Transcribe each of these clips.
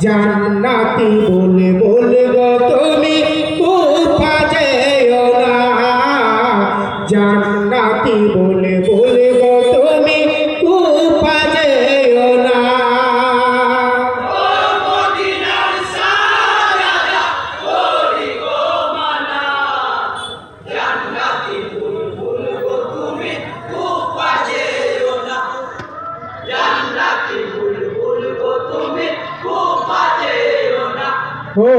জান্নাতি বলে বলে গো তুমি কোথা যেও না, জান্নাতি বলে বলে গো তুমি কোথা যেও না। ও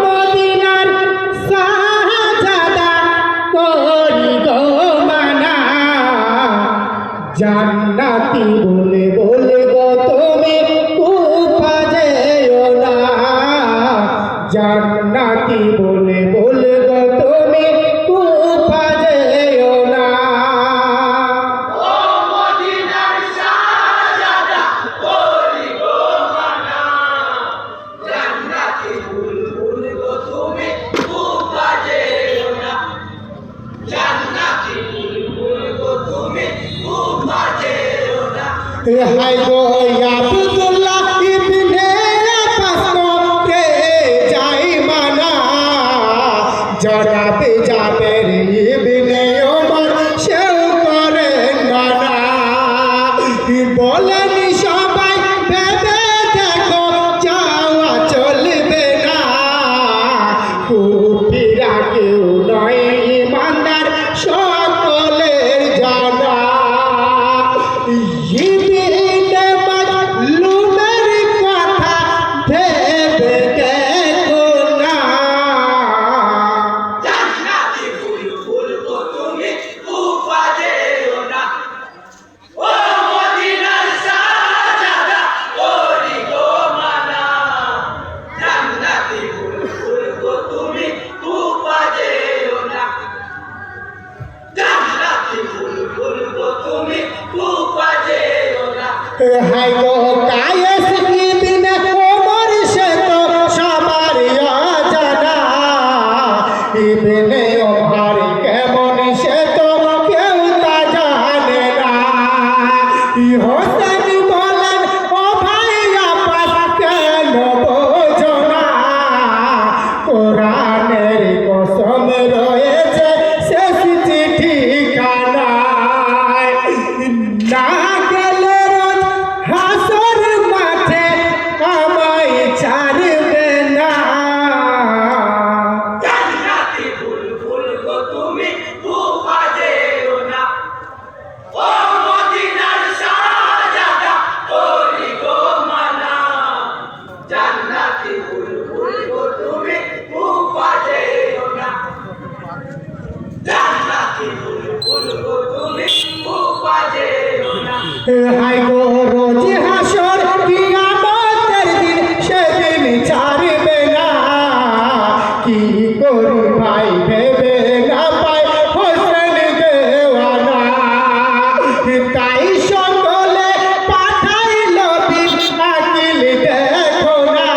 মদিনার শাহজাদা করি গো মানা, জান্নাতি বলে বলে গো তুমি কোথা যেও না, জান্নাতি বলে বলে গো তুমি কোথা যেও না। হাই গো আব্দুল্লাহ ইবনে আব্বাস রে যাই মানা, জড়াতে যাবে ইবনে ওমর সেও করে মানা। বলেন সবাই ভেবে দেখো যাওয়া চলবে না, কুফিরা কেউ নয় ইমানদার সকলের জানা। হাই গো কায়েস ইবনে ওমর সে তো সবারই জানা, ইবনে ওমর কেমন সে তো কেউ তা জানে না। হোসেন বলেন ও ভাই আব্বাস কেন বোঝো না, কোরআনের কসম রয়েছে শেষ চিঠিখানায়, না গেলে হাসর মাঠে আমায় ছাড়বে না। জান্নাতি বুলবুল গো তুমি কুফা যেও না, ও মদিনার শাহজাদা করি গো মানা, জান্নাতি বুলবুল গো তুমি কুফা যেও না, জান্নাতি বুলবুল গো তুমি কুফা যেও না। হাই গো রোজ হাসর কিয়ামতের দিন সেদিন ছাড়বে না, কি করি ভাই ভেবে না পাই হোসেন দেওয়ানা। তাই সকলে পাঠাইল আকিল দেখো না,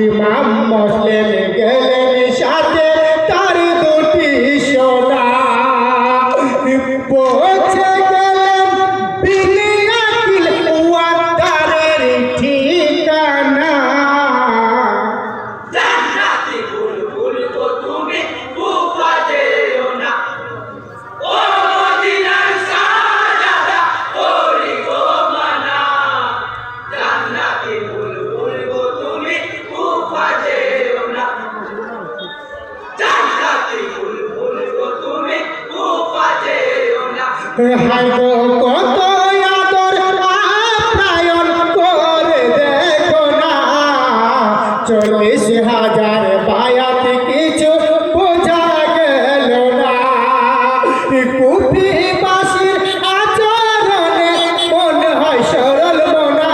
ইমাম মুসলিম গেলেন সাথে তার দুটি সোনা। পৌঁছে গেলেন বিনি আকিল ওয়াদারের ঠিকানা। জান্নাতি বুলবুল গো তুমি কুফা যেও না, ও মদিনার শাহজাদা করি গো মানা, জান্নাতি বুলবুল গো তুমি কুফা যেও না, জান্নাতি বুলবুল গো তুমি কুফা যেও না। হাই গো কত আদর আপ্যায়ন করে দেখো না, 40,000 বায়াত কিছু বোঝা গেল না। কুফিবাসীর আচরণে মনে হয় সরল মনা,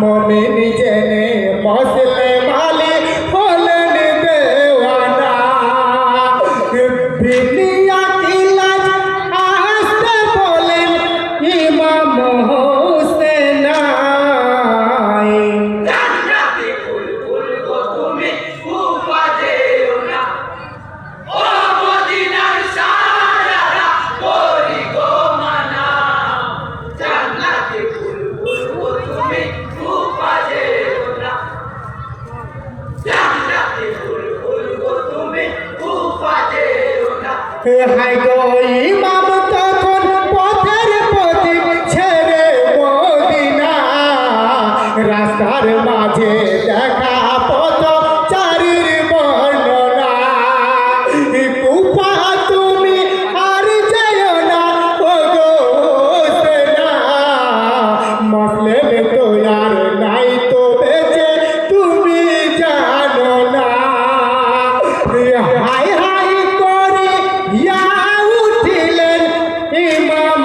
মুমিন জেনে মুসলিম আলী হলেন দেওয়ানা। বিনি আকিল আসতে বলেন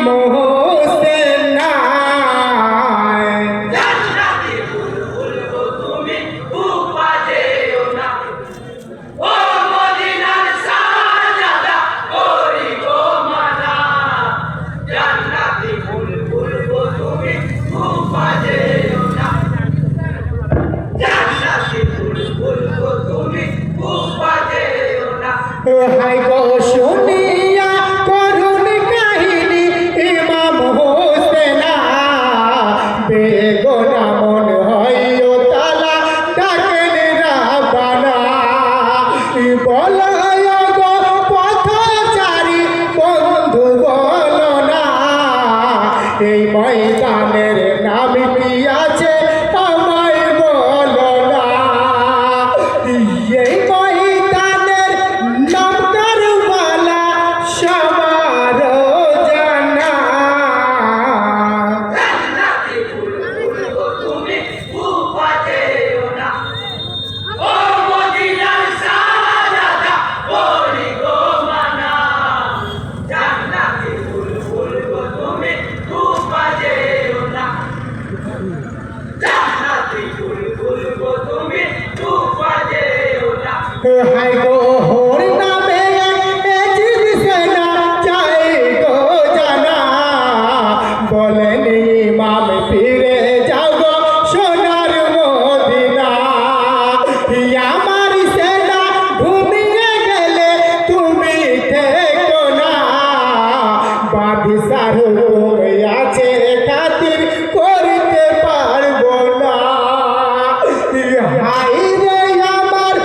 ইমাম হোসেন নাই। জান্নাতি ফুল ফুলবো তুমি কুফা যেও না। ও মদিনার শাহজাদা করি গো মানা। জান্নাতি ফুল ফুলবো তুমি কুফা যেও না। জান্নাতি ফুল ফুলবো তুমি কুফা যেও না। হাই গো শুনিয়া করুণ কাহিনী ইমাম হোসেন বেগনা মন হইও তালা ডাকেন রাবানা। বলয় গো পথচারী বন্ধু বলো না এই ময়দানের নাম কি আছে আমায় বলো না। এই ময়দানের নাম কারবালা সবার জানা। জান্নাতি ফুল ফুলবো তুমি কুফা যেও না। ও মদিনার শাহজাদা করি গো মানা। জান্নাতি ফুল ফুলবো তুমি কুফা যেও না। জান্নাতি ফুল ফুলবো তুমি কুফা যেও না। হাই গো হরি নামে জিনিসে না চাই গো জানা। বলেন ইমাম ফিরে যাও গো সোনার মদিনা। আমার সেনা ঘুমিয়ে গেলে তুমি থেকো না। বাদশার হুকুম আছে খাতির করতে পারবো না। হাই রে আমার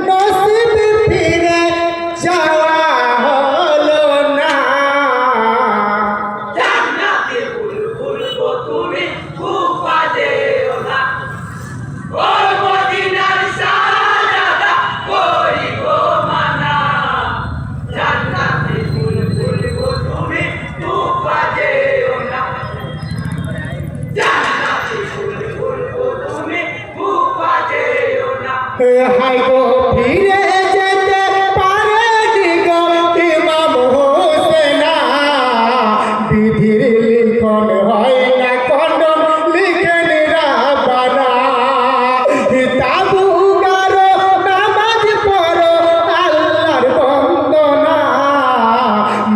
নসিব ফিরে যাওয়া হলো না। জান্নাতি ফুল ফুলবো তুমি কুফা যেও না। ও মদিনার শাহজাদা করি গো মানা। জান্নাতি ফুল ফুলবো তুমি কুফা যেও না। জান্নাতি ফুল ফুলবো তুমি কুফা যেও না। হাই গো ফিরে যেতে পারে গো ইমাম হোসেন। বিধির লিখন হয় না কলম লিখেন রাবানা। তাবু গারো নামাজ পড়ো আল্লাহর বন্দনা।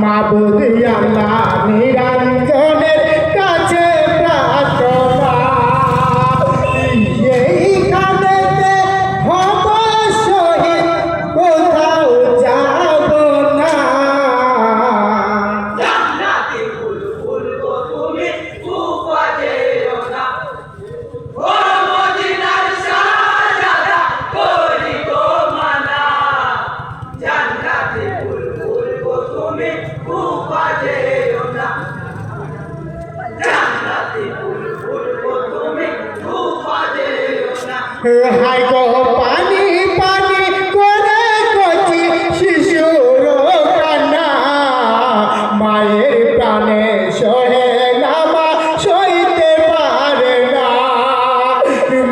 মাবুদ আল্লাহ নিরঞ্জনের কাছে প্রার্থনা। এইখানেতে হব শহীদ কোথাও যাব না। জান্নাতি ফুল ফুলবো তুমি কুফা যেও না। ও মদিনার শাহজাদা করি গো মানা। জান্নাতি ফুল ফুলবো তুমি কুফা যেও না। জান্নাতি ফুল ফুলবো তুমি কুফা যেও না। হাই গো পানি পানি করে কচি শিশুর কান্না। মায়ের প্রাণে সহে না মা সইতে পারে না।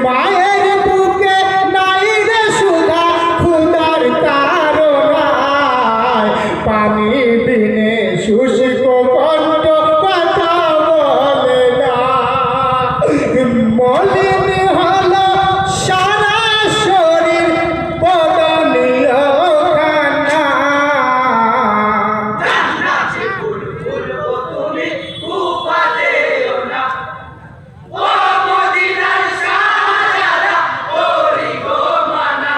মায়ের বুকে নাই রে সুধা ক্ষুধার তাড়নায়। পানি বিনে শুষ্ক কণ্ঠ কথা বলে না। মলিন হলো সারা শরীর বদনীয় কান্না। জান্নাতি ফুল ফুলবো তুমি কুফা যেও না। ও মদিনার শাহজাদা করি গো মানা।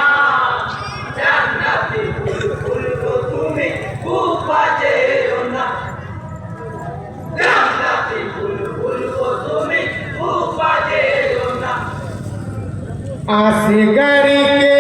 জান্নাতি ফুল ফুলবো তুমি কুফা যেও না। জান্নাতি ফুল ফুলবো তুমি কুফা যেও না। আসগরি কে